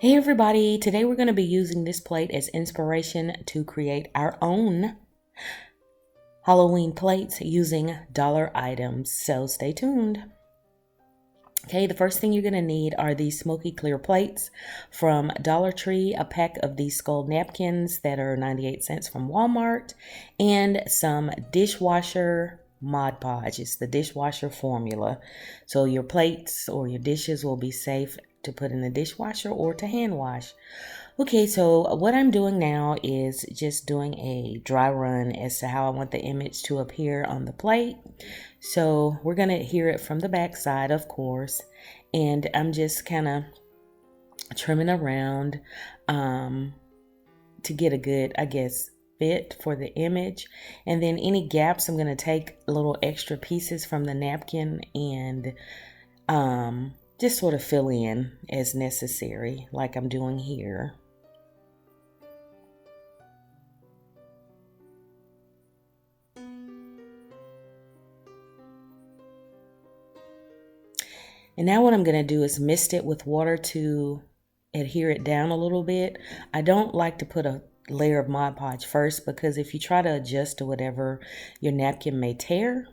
Hey everybody, today we're going to be using this plate as inspiration to create our own Halloween plates using dollar items, so stay tuned. Okay, the first thing you're going to need are these smoky clear plates from Dollar Tree, a pack of these skull napkins that are 98 cents from Walmart, and some dishwasher Mod Podge. It's the dishwasher formula. So your plates or your dishes will be safe to put in the dishwasher or to hand wash. Okay, so what I'm doing now is just doing a dry run as to how I want the image to appear on the plate. So we're going to hear it from the back side, of course, and I'm just kind of trimming around to get a good, I guess, fit for the image. And then any gaps, I'm going to take little extra pieces from the napkin and just sort of fill in as necessary, like I'm doing here. And now what I'm going to do is mist it with water to adhere it down a little bit. I don't like to put a layer of Mod Podge first because if you try to adjust to whatever, your napkin may tear.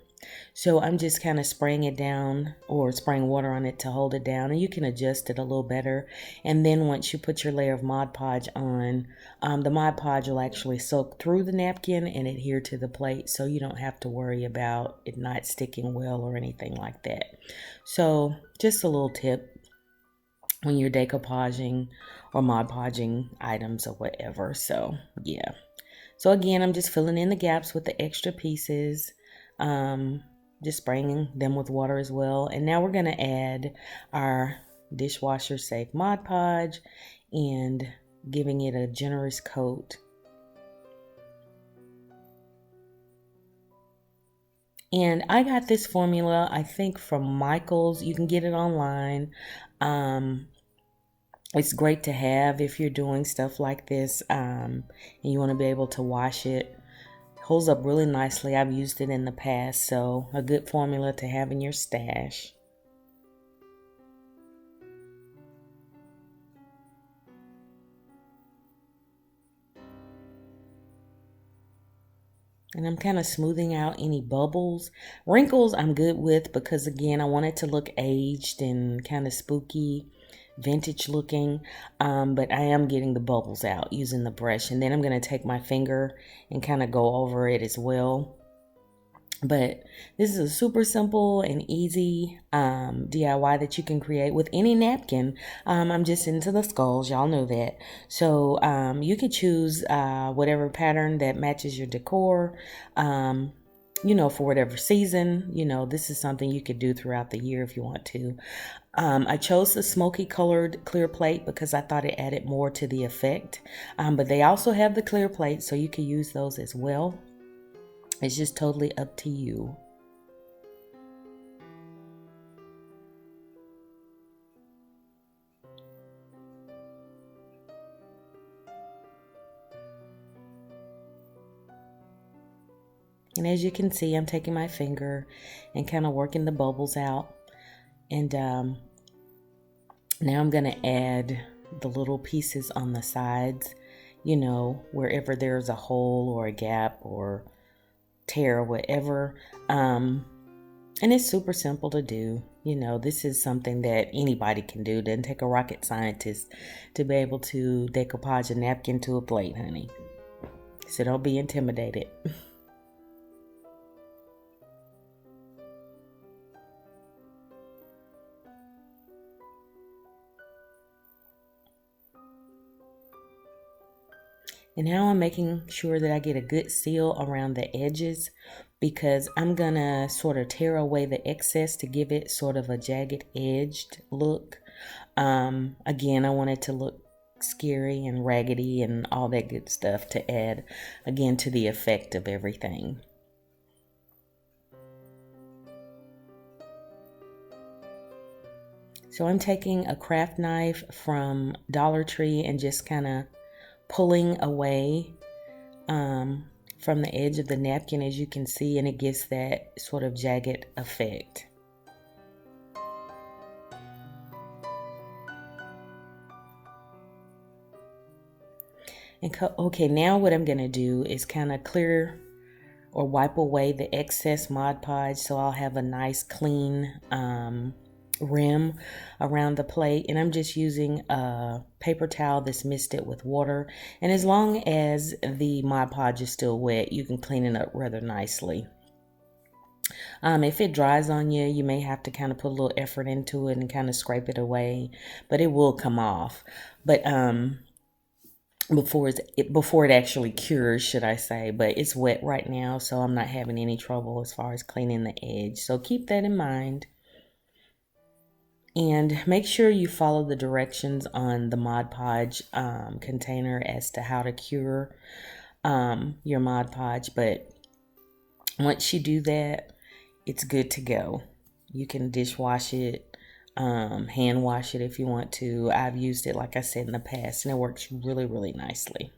So I'm just kind of spraying it down or spraying water on it to hold it down, and you can adjust it a little better. And then once you put your layer of Mod Podge on, the Mod Podge will actually soak through the napkin and adhere to the plate, so you don't have to worry about it not sticking well or anything like that. So just a little tip when you're decoupaging or Mod Podging items or whatever. So yeah. So again, I'm just filling in the gaps with the extra pieces. Just spraying them with water as well. And now we're going to add our dishwasher safe Mod Podge and giving it a generous coat. And I got this formula, I think, from Michael's. You can get it online. It's great to have if you're doing stuff like this and you want to be able to wash it. Holds up really nicely. I've used it in the past, so a good formula to have in your stash. And I'm kind of smoothing out any bubbles. Wrinkles I'm good with because, again, I want it to look aged and kind of spooky, vintage looking. But I am getting the bubbles out using the brush. And then I'm going to take my finger and kind of go over it as well. But this is a super simple and easy DIY that you can create with any napkin. I'm just into the skulls, y'all know that. So you can choose whatever pattern that matches your decor, for whatever season. This is something you could do throughout the year if you want to. I chose the smoky colored clear plate because I thought it added more to the effect. But they also have the clear plate, so you can use those as well. It's just totally up to you. And as you can see, I'm taking my finger and kind of working the bubbles out. And now I'm going to add the little pieces on the sides, wherever there's a hole or a gap or tear or whatever. And it's super simple to do. This is something that anybody can do. It doesn't take a rocket scientist to be able to decoupage a napkin to a plate, honey. So don't be intimidated. And now I'm making sure that I get a good seal around the edges because I'm going to sort of tear away the excess to give it sort of a jagged edged look. Again, I want it to look scary and raggedy and all that good stuff to add, again, to the effect of everything. So I'm taking a craft knife from Dollar Tree and just kind of pulling away from the edge of the napkin, as you can see, and it gives that sort of jagged effect. And okay, now what I'm going to do is kind of clear or wipe away the excess Mod Podge, so I'll have a nice clean rim around the plate. And I'm just using a paper towel that's misted with water, and as long as the Mod Podge is still wet, you can clean it up rather nicely. If it dries on you, you may have to kind of put a little effort into it and kind of scrape it away, but it will come off. But before it actually cures, should I say. But it's wet right now, so I'm not having any trouble as far as cleaning the edge. So keep that in mind. And make sure you follow the directions on the Mod Podge container as to how to cure your Mod Podge. But once you do that, it's good to go. You can dishwash it, hand wash it if you want to. I've used it, like I said, in the past, and it works really, really nicely.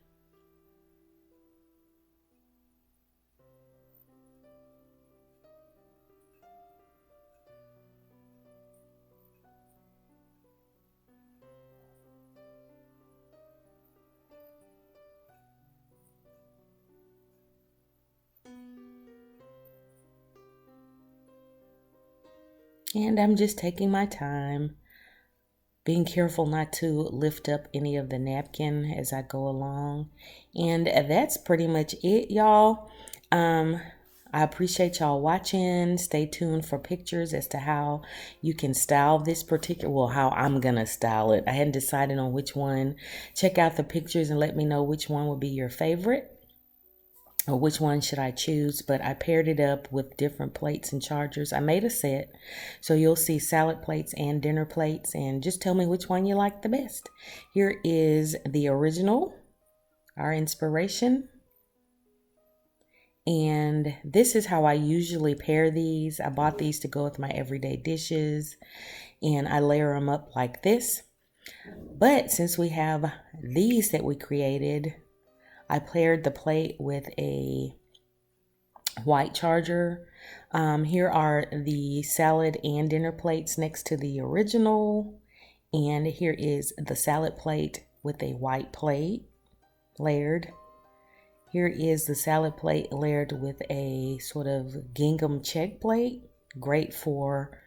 And I'm just taking my time, being careful not to lift up any of the napkin as I go along. And that's pretty much it, y'all. I appreciate y'all watching. Stay tuned for pictures as to how you can style this particular, well, how I'm gonna style it. I hadn't decided on which one. Check out the pictures and let me know which one would be your favorite, or which one should I choose. But I paired it up with different plates and chargers. I made a set, so you'll see salad plates and dinner plates, and just tell me which one you like the best. Here is the original, our inspiration. And this is how I usually pair these. I bought these to go with my everyday dishes, and I layer them up like this. But since we have these that we created, I paired the plate with a white charger. Here are the salad and dinner plates next to the original. And here is the salad plate with a white plate layered. Here is the salad plate layered with a sort of gingham check plate. Great for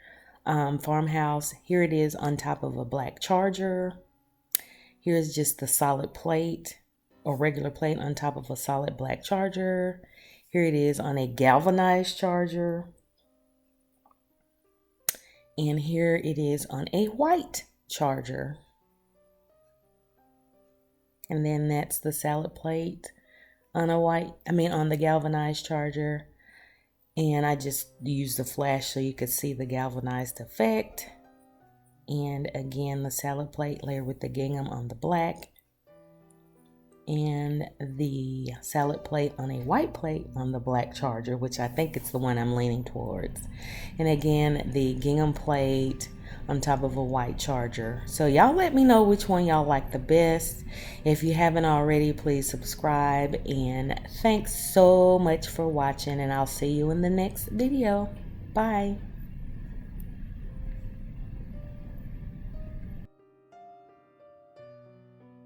farmhouse. Here it is on top of a black charger. Here's just the solid plate, or regular plate on top of a solid black charger. Here it is on a galvanized charger. And here it is on a white charger. And then that's the salad plate on on the galvanized charger. And I just used the flash so you could see the galvanized effect. And again, the salad plate layered with the gingham on the black, and the salad plate on a white plate on the black charger, which I think it's the one I'm leaning towards. And again, the gingham plate on top of a white charger. So y'all let me know which one y'all like the best. If you haven't already, please subscribe. And thanks so much for watching, and I'll see you in the next video. Bye.